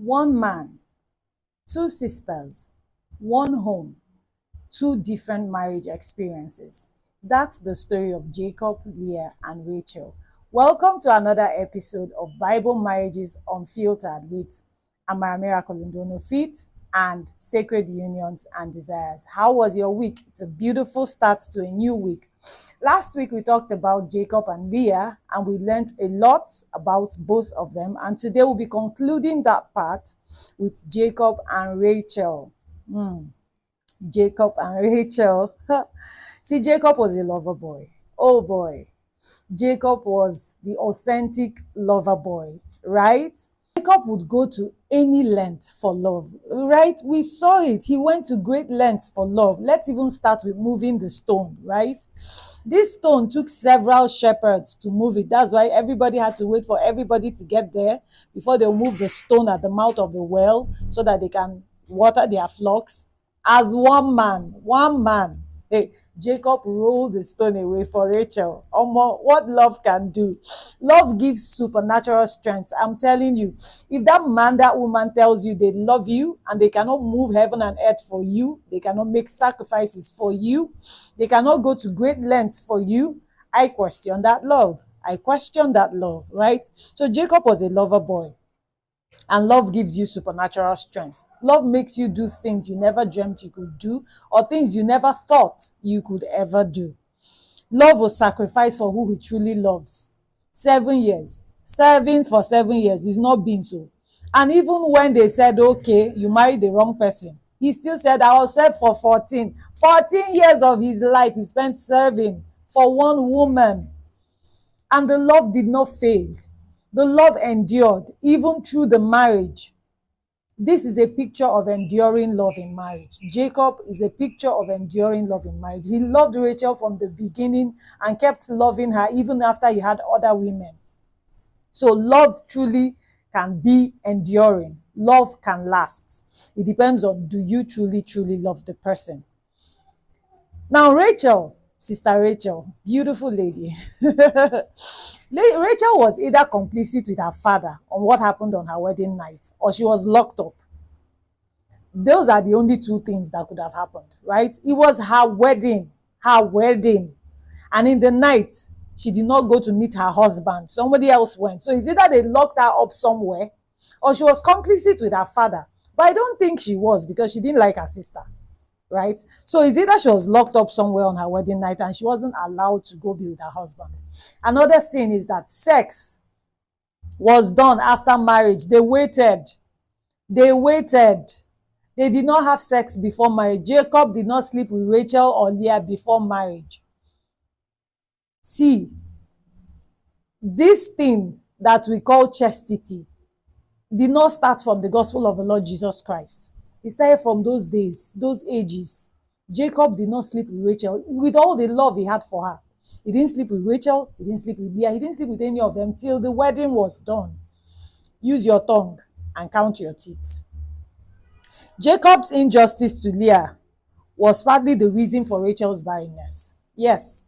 One man, two sisters, one home, two different marriage experiences. That's the story of Jacob, Leah, and Rachel. Welcome to another episode of Bible Marriages Unfiltered with Amara Miracle Ndono Fit and Sacred Unions and Desires. How was your week? It's a beautiful start to a new week. Last week, we talked about Jacob and Leah, and we learned a lot about both of them. And today, we'll be concluding that part with Jacob and Rachel. Jacob and Rachel. See, Jacob was a lover boy. Oh boy. Jacob was the authentic lover boy, right? Jacob would go to any length for love, right? We saw it. He went to great lengths for love. Let's even start with moving the stone, right? This stone took several shepherds to move it. That's why everybody had to wait for everybody to get there before they move the stone at the mouth of the well so that they can water their flocks. As one man. Hey, Jacob rolled the stone away for Rachel. What love can do. Love gives supernatural strength. I'm telling you, if that man, that woman tells you they love you and they cannot move heaven and earth for you, they cannot make sacrifices for you, they cannot go to great lengths for you, I question that love. Right? So Jacob was a lover boy. And love gives you supernatural strength. Love makes you do things you never dreamt you could do or things you never thought you could ever do. Love will sacrifice for who he truly loves. 7 years. Serving for 7 years is not being so. And even when they said, okay, you married the wrong person, he still said, I will serve for 14. 14 years of his life he spent serving for one woman. And the love did not fade. The love endured even through the marriage. This is a picture of enduring love in marriage. Jacob is a picture of enduring love in marriage. He loved Rachel from the beginning and kept loving her even after he had other women. So love truly can be enduring. Love can last. It depends on, do you truly, truly love the person? Now, Rachel, Sister Rachel, beautiful lady. Rachel was either complicit with her father on what happened on her wedding night, or she was locked up. Those are the only two things that could have happened, right? It was her wedding. And in the night, she did not go to meet her husband. Somebody else went. So it's either they locked her up somewhere, or she was complicit with her father. But I don't think she was, because she didn't like her sister. Right? So it's either she was locked up somewhere on her wedding night and she wasn't allowed to go be with her husband. Another thing is that sex was done after marriage. They waited. They did not have sex before marriage. Jacob did not sleep with Rachel or Leah before marriage. See, this thing that we call chastity did not start from the gospel of the Lord Jesus Christ. It started from those days, those ages. Jacob did not sleep with Rachel with all the love he had for her. He didn't sleep with Rachel. He didn't sleep with Leah. He didn't sleep with any of them till the wedding was done. Use your tongue and count your teeth. Jacob's injustice to Leah was partly the reason for Rachel's barrenness. Yes,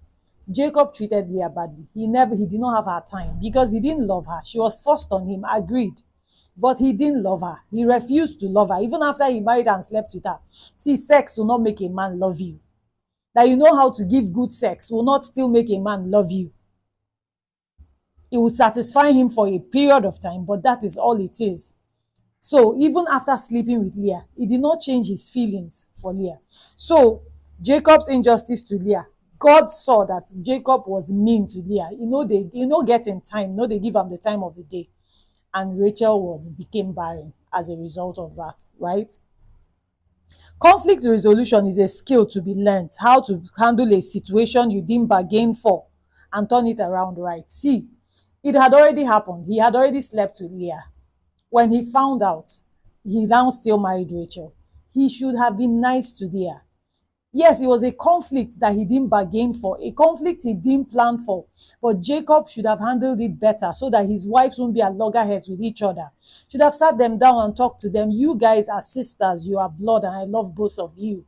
Jacob treated Leah badly. He did not have her time because he didn't love her. She was forced on him, agreed. But he didn't love her. He refused to love her, even after he married and slept with her. See, sex will not make a man love you. That you know how to give good sex will not still make a man love you. It will satisfy him for a period of time, but that is all it is. So even after sleeping with Leah, he did not change his feelings for Leah. So Jacob's injustice to Leah, God saw that Jacob was mean to Leah. They get in time. They give him the time of the day. And Rachel became barren as a result of that, right? Conflict resolution is a skill to be learned, how to handle a situation you didn't bargain for and turn it around right. See, it had already happened. He had already slept with Leah. When he found out, he now still married Rachel. He should have been nice to Leah. Yes, it was a conflict that he didn't bargain for, a conflict he didn't plan for. But Jacob should have handled it better so that his wives won't be at loggerheads with each other. Should have sat them down and talked to them. You guys are sisters, you are blood, and I love both of you.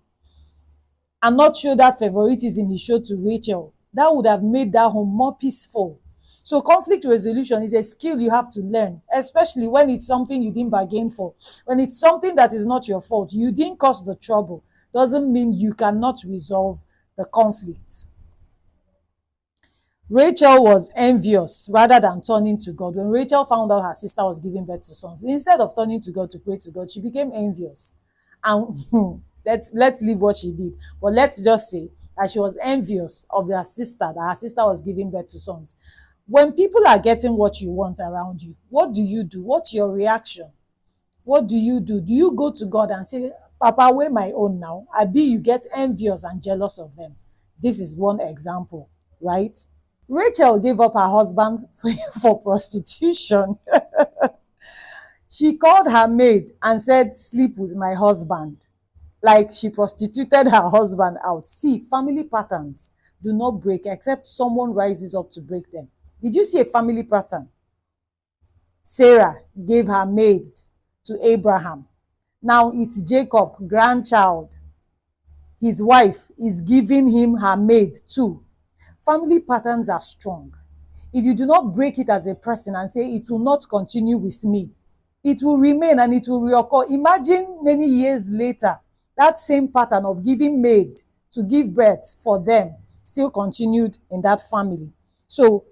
And not show that favoritism he showed to Rachel. That would have made that home more peaceful. So conflict resolution is a skill you have to learn, especially when it's something you didn't bargain for. When it's something that is not your fault, you didn't cause the trouble, doesn't mean you cannot resolve the conflict. Rachel was envious rather than turning to God. When Rachel found out her sister was giving birth to sons, instead of turning to God to pray to God, she became envious. And let's leave what she did. But let's just say that she was envious of her sister, that her sister was giving birth to sons. When people are getting what you want around you, what do you do? What's your reaction? What do you do? Do you go to God and say, Papa, we're my own now? Abi, you get envious and jealous of them. This is one example, right? Rachel gave up her husband for prostitution. She called her maid and said, sleep with my husband. Like she prostituted her husband out. See, family patterns do not break except someone rises up to break them. Did you see a family pattern? Sarah gave her maid to Abraham. Now it's Jacob, grandchild. His wife is giving him her maid too. Family patterns are strong. If you do not break it as a person and say it will not continue with me, it will remain and it will reoccur. Imagine many years later, that same pattern of giving maid to give birth for them still continued in that family. So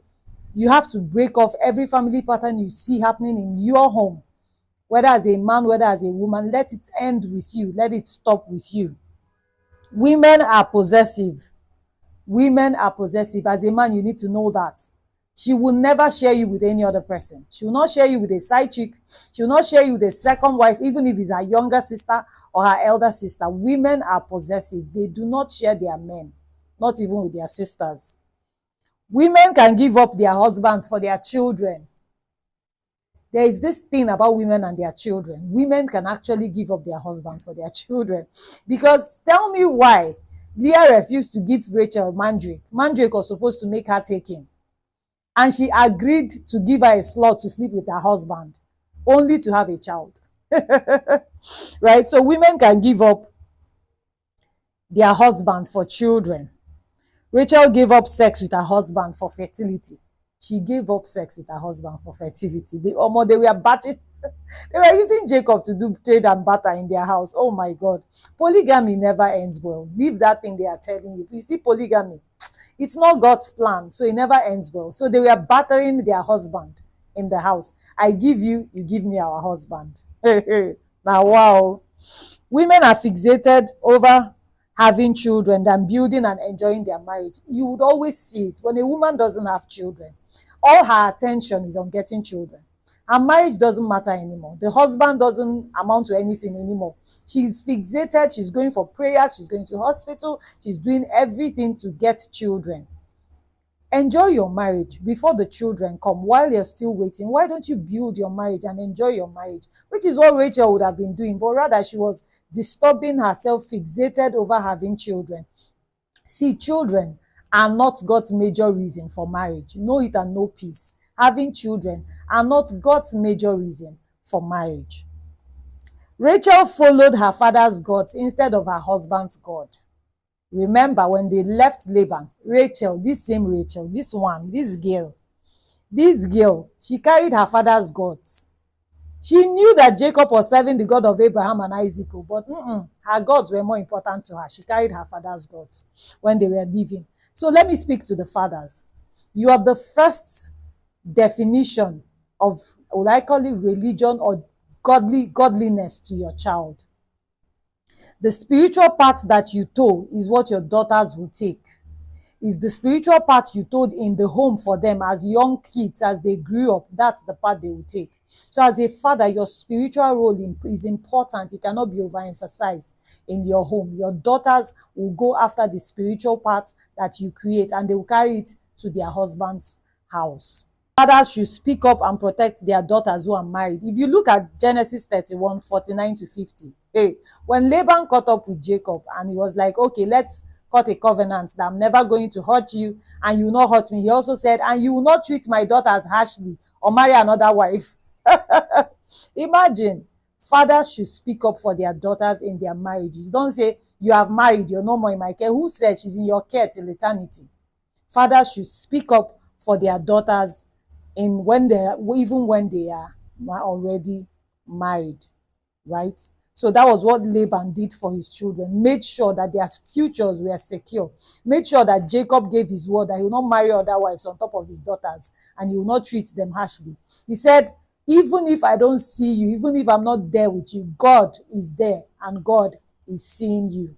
you have to break off every family pattern you see happening in your home, whether as a man, whether as a woman. Let it end with you. Let it stop with you. Women are possessive. Women are possessive. As a man, you need to know that. She will never share you with any other person. She will not share you with a side chick. She will not share you with a second wife, even if it's her younger sister or her elder sister. Women are possessive. They do not share their men, not even with their sisters. Women can give up their husbands for their children. There is this thing about women and their children. Women can actually give up their husbands for their children. Because tell me why Leah refused to give Rachel mandrake. Mandrake was supposed to make her take him. And she agreed to give her a slot to sleep with her husband, only to have a child. Right? So women can give up their husband for children. Rachel gave up sex with her husband for fertility. She gave up sex with her husband for fertility. They were battering. They were using Jacob to do trade and barter in their house. Oh my God. Polygamy never ends well. Leave that thing they are telling you. You see, polygamy, it's not God's plan, so it never ends well. So they were battering their husband in the house. I give you, you give me our husband. Now, wow. Women are fixated over having children than building and enjoying their marriage. You would always see it. When a woman doesn't have children, all her attention is on getting children. Her marriage doesn't matter anymore. The husband doesn't amount to anything anymore. She's fixated. She's going for prayers. She's going to hospital. She's doing everything to get children. Enjoy your marriage before the children come. While you're still waiting, why don't you build your marriage and enjoy your marriage? Which is what Rachel would have been doing, but rather she was disturbing herself, fixated over having children. See, children are not God's major reason for marriage. Know it and know peace. Having children are not God's major reason for marriage. Rachel followed her father's gods instead of her husband's God. Remember, when they left Laban, Rachel, this same Rachel, this girl, she carried her father's gods. She knew that Jacob was serving the God of Abraham and Isaac, but her gods were more important to her. She carried her father's gods when they were leaving. So let me speak to the fathers. You are the first definition of, would I call it, religion or godliness to your child. The spiritual path that you toe is what your daughters will take. Is the spiritual path you told in the home for them as young kids, as they grew up, that's the path they will take. So as a father, your spiritual role is important. It cannot be overemphasized in your home. Your daughters will go after the spiritual path that you create, and they will carry it to their husband's house. Fathers should speak up and protect their daughters who are married. If you look at Genesis 31, 49 to 50, when Laban caught up with Jacob and he was like, okay, let's cut a covenant that I'm never going to hurt you and you will not hurt me. He also said, and you will not treat my daughters harshly or marry another wife. Imagine, fathers should speak up for their daughters in their marriages. Don't say, you have married, you're no more in my care. Who said she's in your care till eternity? Fathers should speak up for their daughters in when they even when they are already married, right? So that was what Laban did for his children, made sure that their futures were secure, made sure that Jacob gave his word that he will not marry other wives on top of his daughters and he will not treat them harshly. He said, even if I don't see you, even if I'm not there with you, God is there and God is seeing you.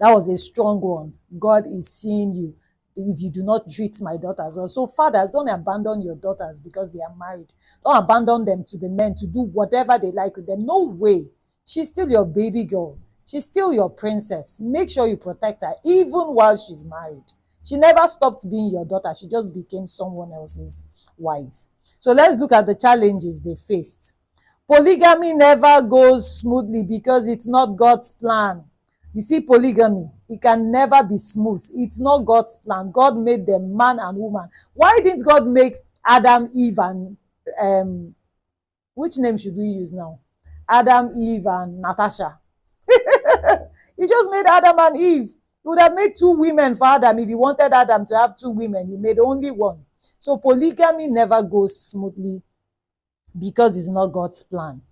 That was a strong one. God is seeing you if you do not treat my daughters well. So fathers, don't abandon your daughters because they are married. Don't abandon them to the men to do whatever they like with them. No way. She's still your baby girl. She's still your princess. Make sure you protect her even while she's married. She never stopped being your daughter. She just became someone else's wife. So let's look at the challenges they faced. Polygamy never goes smoothly because it's not God's plan. You see, polygamy, it can never be smooth. It's not God's plan. God made them man and woman. Why didn't God make Adam, Eve, and which name should we use now? Adam, Eve, and Natasha. He just made Adam and Eve. He would have made two women for Adam. If he wanted Adam to have two women, he made only one. So polygamy never goes smoothly because it's not God's plan.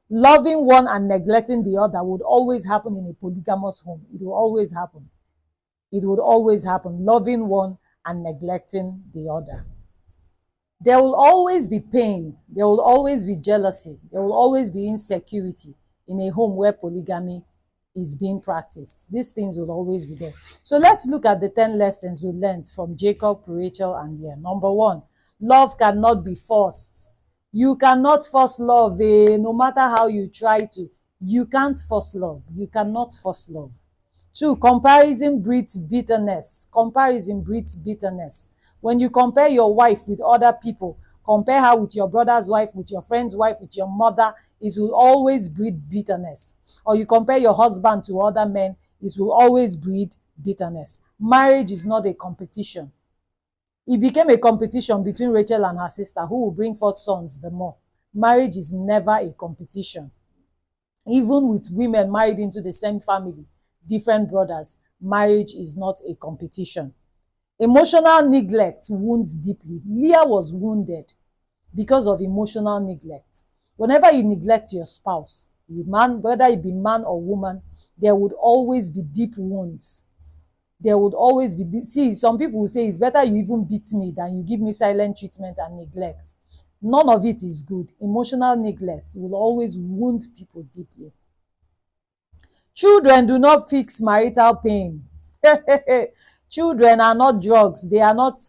Loving one and neglecting the other would always happen in a polygamous home. It will always happen. It would always happen. Loving one and neglecting the other. There will always be pain. There will always be jealousy. There will always be insecurity in a home where polygamy is being practiced. These things will always be there. So let's look at the 10 lessons we learned from Jacob, Rachel, and Leah. Number 1, love cannot be forced. You cannot force love, no matter how you try to. You can't force love. You cannot force love. 2, comparison breeds bitterness. Comparison breeds bitterness. When you compare your wife with other people, compare her with your brother's wife, with your friend's wife, with your mother, it will always breed bitterness. Or you compare your husband to other men, it will always breed bitterness. Marriage is not a competition. It became a competition between Rachel and her sister, who will bring forth sons the more. Marriage is never a competition. Even with women married into the same family, different brothers, marriage is not a competition. Emotional neglect wounds deeply. Leah was wounded because of emotional neglect. Whenever you neglect your spouse, whether it be man or woman, there would always be deep wounds. There would always be, see, some people will say it's better you even beat me than you give me silent treatment and neglect. None of it is good. Emotional neglect will always wound people deeply. Children do not fix marital pain. Children are not drugs. They are not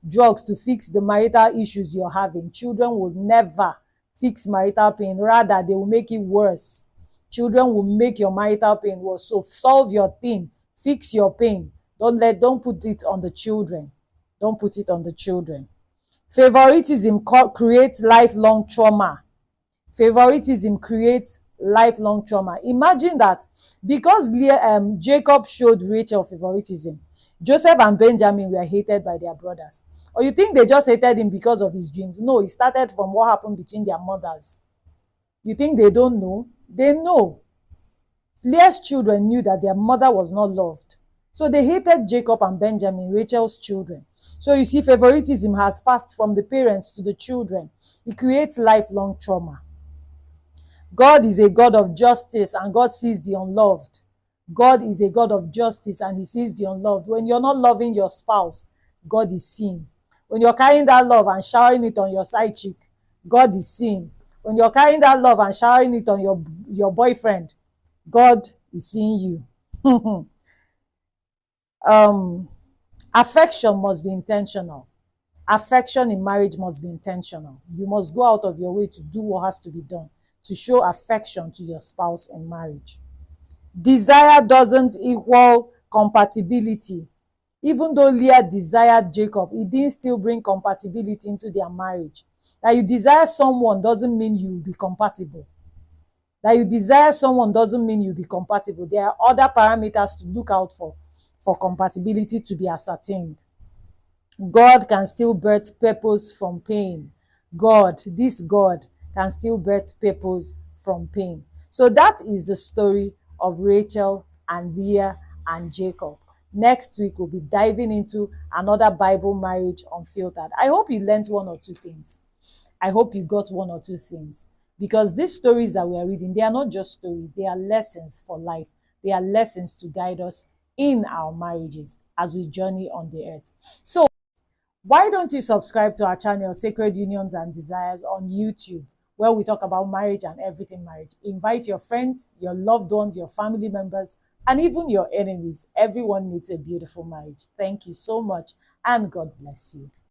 drugs to fix the marital issues you're having. Children will never fix marital pain. Rather, they will make it worse. Children will make your marital pain worse. So solve your thing. Fix your pain. Don't put it on the children. Don't put it on the children. Favoritism creates lifelong trauma. Favoritism creates lifelong trauma. Imagine that because Jacob showed Rachel favoritism, Joseph and Benjamin were hated by their brothers. Or you think they just hated him because of his dreams? No, it started from what happened between their mothers. You think they don't know? They know. Leah's children knew that their mother was not loved. So they hated Jacob and Benjamin, Rachel's children. So you see, favoritism has passed from the parents to the children. It creates lifelong trauma. God is a God of justice and God sees the unloved. God is a God of justice and he sees the unloved. When you're not loving your spouse, God is seeing. When you're carrying that love and showering it on your side chick, God is seeing. When you're carrying that love and showering it on your boyfriend, God is seeing you. Affection must be intentional. Affection in marriage must be intentional. You must go out of your way to do what has to be done to show affection to your spouse in marriage. Desire doesn't equal compatibility. Even though Leah desired Jacob, it didn't still bring compatibility into their marriage. That you desire someone doesn't mean you will be compatible. That you desire someone doesn't mean you'll be compatible. There are other parameters to look out for compatibility to be ascertained. God can still birth purpose from pain. This God can still birth purpose from pain. So that is the story of Rachel and Leah and Jacob. Next week, we'll be diving into another Bible marriage unfiltered. I hope you learned one or two things. I hope you got one or two things, because these stories that we are reading, they are not just stories, they are lessons for life. They are lessons to guide us in our marriages as we journey on the earth. So, why don't you subscribe to our channel, Sacred Unions and Desires, on YouTube, where we talk about marriage and everything marriage? Invite your friends, your loved ones, your family members, and even your enemies. Everyone needs a beautiful marriage. Thank you so much, and God bless you.